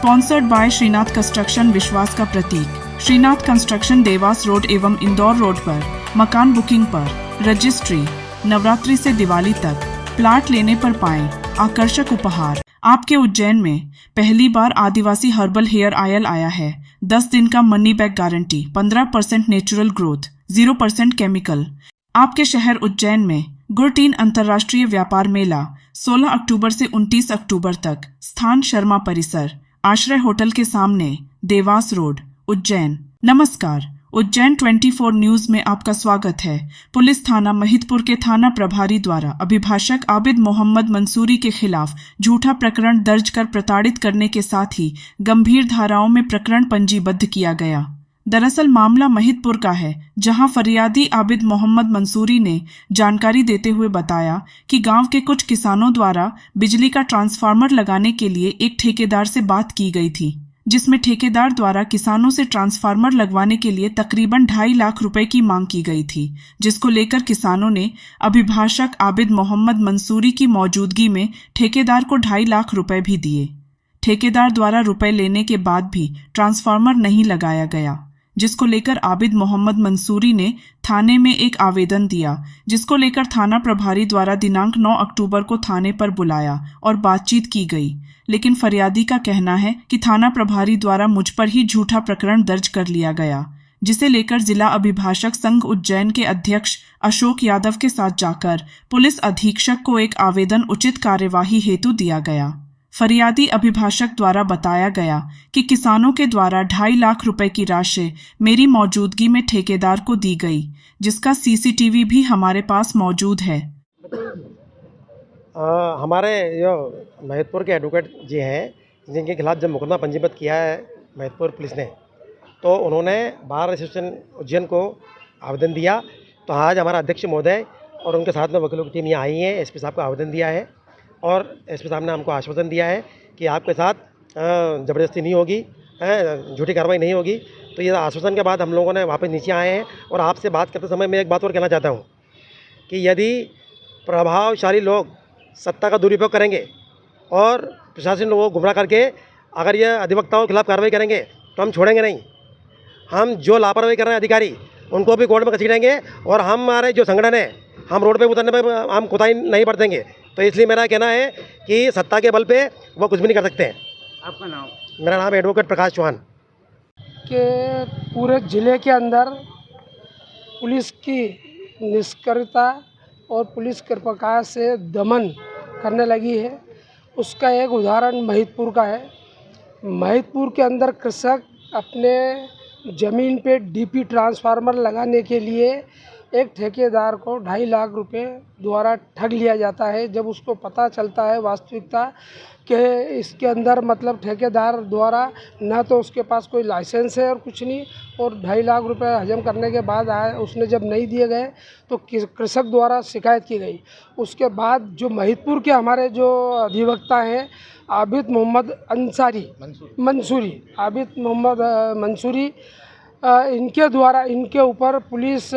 Sponsored by Srinath construction, विश्वास का प्रतीक। Srinath construction, Dewas road एवं इंदौर रोड पर मकान बुकिंग पर रजिस्ट्री, नवरात्रि से दिवाली तक प्लाट लेने पर पाएं आकर्षक उपहार। आपके उज्जैन में पहली बार आदिवासी हर्बल हेयर ऑयल आया है। 10 दिन का money back guarantee, 15% natural growth, 0% chemical. आपके शहर उज्जैन में गुरटीन अंतर्राष्ट्रीय व्यापार मेला 16 अक्टूबर से 29 अक्टूबर तक। स्थान शर्मा परिसर, आश्रय होटल के सामने, देवास रोड, उज्जैन। नमस्कार, उज्जैन 24 न्यूज में आपका स्वागत है। पुलिस थाना महिदपुर के थाना प्रभारी द्वारा अभिभाषक आबिद मोहम्मद मंसूरी के खिलाफ झूठा प्रकरण दर्ज कर प्रताड़ित करने के साथ ही गंभीर धाराओं में प्रकरण पंजीबद्ध किया गया। दरअसल मामला महिदपुर का है, जहां फरियादी आबिद मोहम्मद मंसूरी ने जानकारी देते हुए बताया कि गांव के कुछ किसानों द्वारा बिजली का ट्रांसफार्मर लगाने के लिए एक ठेकेदार से बात की गई थी, जिसमें ठेकेदार द्वारा किसानों से ट्रांसफार्मर लगवाने के लिए तकरीबन 2.5 लाख रुपए की मांग की गई थी, जिसको लेकर किसानों ने अभिभाषक आबिद मोहम्मद मंसूरी की मौजूदगी में ठेकेदार को 2.5 लाख रुपए भी दिए। ठेकेदार द्वारा रुपए लेने के बाद भी ट्रांसफार्मर नहीं लगाया गया, जिसको लेकर आबिद मोहम्मद मंसूरी ने थाने में एक आवेदन दिया, जिसको लेकर थाना प्रभारी द्वारा दिनांक 9 अक्टूबर को थाने पर बुलाया और बातचीत की गई। लेकिन फरियादी का कहना है कि थाना प्रभारी द्वारा मुझ पर ही झूठा प्रकरण दर्ज कर लिया गया, जिसे लेकर जिला अभिभाषक संघ उज्जैन के अध्यक्ष अशोक यादव के साथ जाकर पुलिस अधीक्षक को एक आवेदन उचित कार्यवाही हेतु दिया गया। फरियादी अभिभाषक द्वारा बताया गया कि किसानों के द्वारा 2.5 लाख रुपए की राशि मेरी मौजूदगी में ठेकेदार को दी गई, जिसका सीसीटीवी भी हमारे पास मौजूद है। हमारे जो महिदपुर के एडवोकेट जी हैं, जिनके खिलाफ जब मुकदमा पंजीबद्ध किया है महिदपुर पुलिस ने, तो उन्होंने बार एसोसिएशन उज्जैन को आवेदन दिया। तो आज हमारा अध्यक्ष महोदय और उनके साथ में वकीलों की टीम यहाँ आई है। एसपी साहब को आवेदन दिया है और एसपी साहब ने हमको आश्वासन दिया है कि आपके साथ ज़बरदस्ती नहीं होगी, झूठी कार्रवाई नहीं होगी। तो ये आश्वासन के बाद हम लोगों ने वापस नीचे आए हैं। और आपसे बात करते समय मैं एक बात और कहना चाहता हूँ कि यदि प्रभावशाली लोग सत्ता का दुरुपयोग करेंगे और प्रशासन लोगों को गुमराह करके अगर ये अधिवक्ताओं के खिलाफ कार्रवाई करेंगे तो हम छोड़ेंगे नहीं। हम जो लापरवाही कर रहे हैं अधिकारी, उनको भी कोर्ट में घसीटेंगे और हमारे जो संगठन है, हम रोड पे उतरने पे हम कोताही नहीं बरतेंगे। तो इसलिए मेरा कहना है कि सत्ता के बल पे वो कुछ भी नहीं कर सकते हैं। आपका नाम? मेरा नाम एडवोकेट प्रकाश चौहान। के पूरे ज़िले के अंदर पुलिस की निष्क्रियता और पुलिस कृपा से दमन करने लगी है, उसका एक उदाहरण महिदपुर का है। महिदपुर के अंदर कृषक अपने ज़मीन पे डीपी ट्रांसफार्मर लगाने के लिए एक ठेकेदार को 2.5 लाख रुपए द्वारा ठग लिया जाता है। जब उसको पता चलता है वास्तविकता कि इसके अंदर मतलब ठेकेदार द्वारा ना तो उसके पास कोई लाइसेंस है और कुछ नहीं, और 2.5 लाख रुपए हजम करने के बाद उसने जब नहीं दिए गए तो कृषक द्वारा शिकायत की गई। उसके बाद जो महिदपुर के हमारे जो अधिवक्ता हैं आबिद मोहम्मद मंसूरी आबिद मोहम्मद मंसूरी, इनके द्वारा इनके ऊपर पुलिस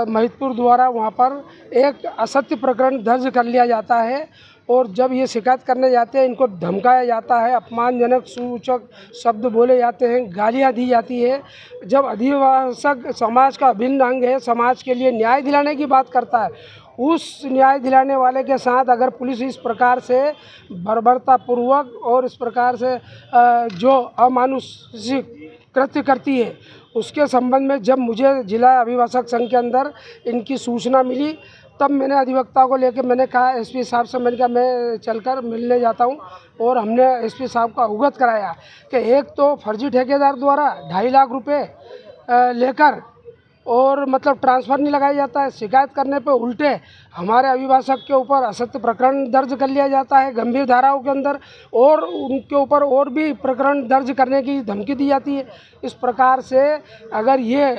महिदपुर द्वारा वहाँ पर एक असत्य प्रकरण दर्ज कर लिया जाता है। और जब ये शिकायत करने जाते हैं, इनको धमकाया जाता है, अपमानजनक सूचक शब्द बोले जाते हैं, गालियाँ दी जाती है। जब अधिवासक समाज का अभिन्न अंग है, समाज के लिए न्याय दिलाने की बात करता है, उस न्याय दिलाने वाले के साथ अगर पुलिस इस प्रकार से बर्बरतापूर्वक और इस प्रकार से जो अमानुषिक कृत्य करती है, उसके संबंध में जब मुझे जिला अभिभाषक संघ के अंदर इनकी सूचना मिली, तब मैंने अधिवक्ता को लेकर मैंने कहा एसपी साहब से, मैंने कहा मैं चलकर मिलने जाता हूं। और हमने एसपी साहब को अवगत कराया कि एक तो फर्जी ठेकेदार द्वारा 2.5 लाख रुपए लेकर और मतलब ट्रांसफ़र नहीं लगाया जाता है। शिकायत करने पे उल्टे हमारे अभिभाषक के ऊपर असत्य प्रकरण दर्ज कर लिया जाता है गंभीर धाराओं के अंदर, और उनके ऊपर और भी प्रकरण दर्ज करने की धमकी दी जाती है। इस प्रकार से अगर ये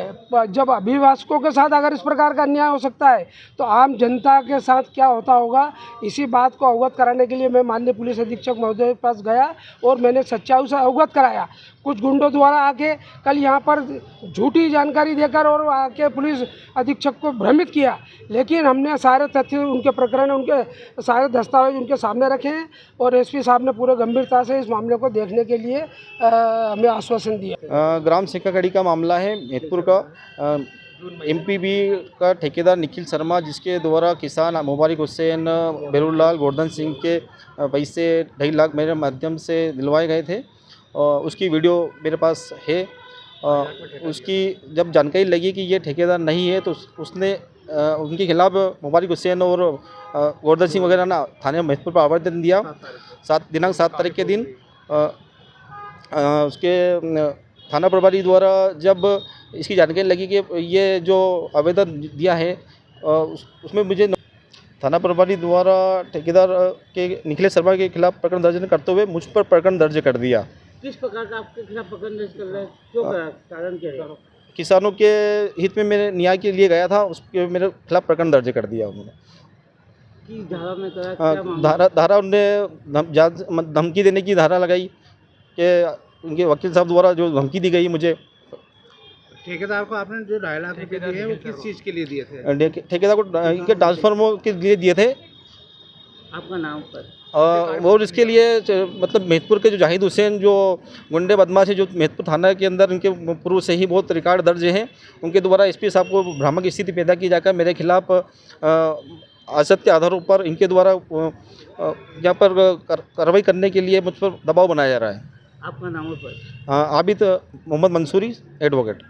जब अभिभाषकों के साथ अगर इस प्रकार का अन्याय हो सकता है तो आम जनता के साथ क्या होता होगा, इसी बात को अवगत कराने के लिए मैं माननीय पुलिस अधीक्षक महोदय के पास गया और मैंने सच्चाई से अवगत कराया। कुछ गुंडों द्वारा आके कल यहाँ पर झूठी जानकारी देकर और आके पुलिस अधीक्षक को भ्रमित किया, लेकिन हमने सारे तथ्य उनके प्रकरण, उनके सारे दस्तावेज उनके सामने रखे हैं और एसपी साहब ने पूरे गंभीरता से इस मामले को देखने के लिए हमें आश्वासन दिया। ग्राम सिक्काकड़ी का मामला है मेहतपुर का। एमपीबी का ठेकेदार निखिल शर्मा, जिसके द्वारा किसान मुबारक हुसैन, बेरुलाल, गोवर्धन सिंह के पैसे 2.5 लाख मेरे माध्यम से दिलवाए गए थे, उसकी वीडियो मेरे पास है। उसकी जब जानकारी लगी कि ये ठेकेदार नहीं है तो उसने उनके खिलाफ मुबारक हुसैन और गोवर्धन सिंह वगैरह ने थाने मेहतपुर पर आवेदन दिया। दिनांक 7 तारीख के दिन उसके थाना प्रभारी द्वारा जब इसकी जानकारी लगी कि ये जो आवेदन दिया है उसमें मुझे थाना प्रभारी द्वारा ठेकेदार के निखिल शर्मा के खिलाफ प्रकरण दर्ज करते हुए मुझ पर प्रकरण दर्ज कर दिया। किस प्रकार का आपके खिलाफ प्रकरण दर्ज कर रहे हैं, क्यों करा, कारण क्या है? किसानों के हित में मैंने न्याय के लिए गया था, उसके मेरे खिलाफ प्रकरण दर्ज कर दिया उन्होंने। किस धारा में करा, क्या मामला? धारा उन्होंने धमकी देने की धारा लगाई कि उनके वकील साहब द्वारा जो धमकी दी गई मुझे। ठेकेदार को आपने जो 2.5 लाख रुपए दिए हैं वो किस चीज़ के लिए दिए थे? ठेकेदार को इनके ट्रांसफार्मर के लिए दिए थे। आपका नाम पर? और इसके लिए मतलब मेहतपुर के जो जाहिद हुसैन जो गुंडे बदमाश है, जो मेहतपुर थाना के अंदर उनके पूर्व से ही बहुत रिकॉर्ड दर्ज हैं, उनके द्वारा एसपी साहब को भ्रामक स्थिति पैदा की जाकर मेरे खिलाफ असत्य आधारों पर इनके द्वारा यहाँ पर कार्रवाई करने के लिए मुझ पर दबाव बनाया जा रहा है। आपका नाम पर? आबिद मोहम्मद मंसूरी, एडवोकेट।